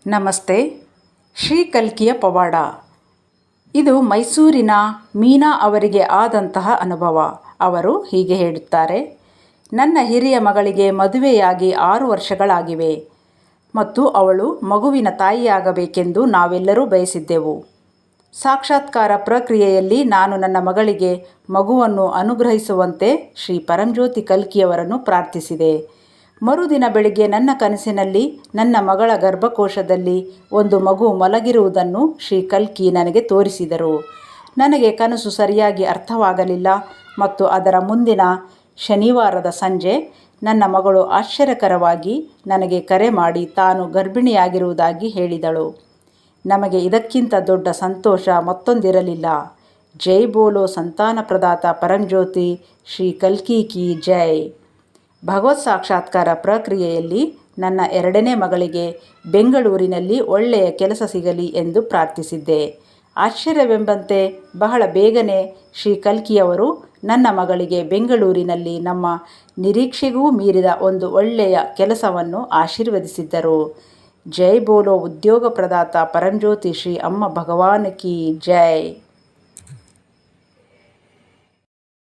ನಮಸ್ತೆ. ಶ್ರೀ ಕಲ್ಕಿಯ ಪವಾಡ. ಇದು ಮೈಸೂರಿನ ಮೀನಾ ಅವರಿಗೆ ಆದಂತಹ ಅನುಭವ. ಅವರು ಹೀಗೆ ಹೇಳುತ್ತಾರೆ. ನನ್ನ ಹಿರಿಯ ಮಗಳಿಗೆ ಮದುವೆಯಾಗಿ 6 ವರ್ಷಗಳಾಗಿವೆ ಮತ್ತು ಅವಳು ಮಗುವಿನ ತಾಯಿಯಾಗಬೇಕೆಂದು ನಾವೆಲ್ಲರೂ ಬಯಸಿದ್ದೆವು. ಸಾಕ್ಷಾತ್ಕಾರ ಪ್ರಕ್ರಿಯೆಯಲ್ಲಿ ನಾನು ನನ್ನ ಮಗಳಿಗೆ ಮಗುವನ್ನು ಅನುಗ್ರಹಿಸುವಂತೆ ಶ್ರೀ ಪರಂಜ್ಯೋತಿ ಕಲ್ಕಿಯವರನ್ನು ಪ್ರಾರ್ಥಿಸಿದೆ. ಮರುದಿನ ಬೆಳಿಗ್ಗೆ ನನ್ನ ಕನಸಿನಲ್ಲಿ ನನ್ನ ಮಗಳ ಗರ್ಭಕೋಶದಲ್ಲಿ ಒಂದು ಮಗು ಮಲಗಿರುವುದನ್ನು ಶ್ರೀ ಕಲ್ಕಿ ನನಗೆ ತೋರಿಸಿದರು. ನನಗೆ ಕನಸು ಸರಿಯಾಗಿ ಅರ್ಥವಾಗಲಿಲ್ಲ ಮತ್ತು ಅದರ ಮುಂದಿನ ಶನಿವಾರದ ಸಂಜೆ ನನ್ನ ಮಗಳು ಆಶ್ಚರ್ಯಕರವಾಗಿ ನನಗೆ ಕರೆ ಮಾಡಿ ತಾನು ಗರ್ಭಿಣಿಯಾಗಿರುವುದಾಗಿ ಹೇಳಿದಳು. ನಮಗೆ ಇದಕ್ಕಿಂತ ದೊಡ್ಡ ಸಂತೋಷ ಮತ್ತೊಂದಿರಲಿಲ್ಲ. ಜೈ ಬೋಲೋ ಸಂತಾನ ಪ್ರದಾತ ಪರಂಜ್ಯೋತಿ ಶ್ರೀ ಕಲ್ಕಿ ಕಿ ಜೈ. ಭಗವತ್ ಸಾಕ್ಷಾತ್ಕಾರ ಪ್ರಕ್ರಿಯೆಯಲ್ಲಿ ನನ್ನ 2ನೇ ಮಗಳಿಗೆ ಬೆಂಗಳೂರಿನಲ್ಲಿ ಒಳ್ಳೆಯ ಕೆಲಸ ಸಿಗಲಿ ಎಂದು ಪ್ರಾರ್ಥಿಸಿದ್ದೆ. ಆಶ್ಚರ್ಯವೆಂಬಂತೆ ಬಹಳ ಬೇಗನೆ ಶ್ರೀ ಕಲ್ಕಿಯವರು ನನ್ನ ಮಗಳಿಗೆ ಬೆಂಗಳೂರಿನಲ್ಲಿ ನಮ್ಮ ನಿರೀಕ್ಷೆಗೂ ಮೀರಿದ ಒಂದು ಒಳ್ಳೆಯ ಕೆಲಸವನ್ನು ಆಶೀರ್ವದಿಸಿದ್ದರು. ಜೈ ಬೋಲೋ ಉದ್ಯೋಗ ಪ್ರದಾತ ಪರಂಜ್ಯೋತಿ ಶ್ರೀ ಅಮ್ಮ ಭಗವಾನ್ ಕಿ ಜೈ.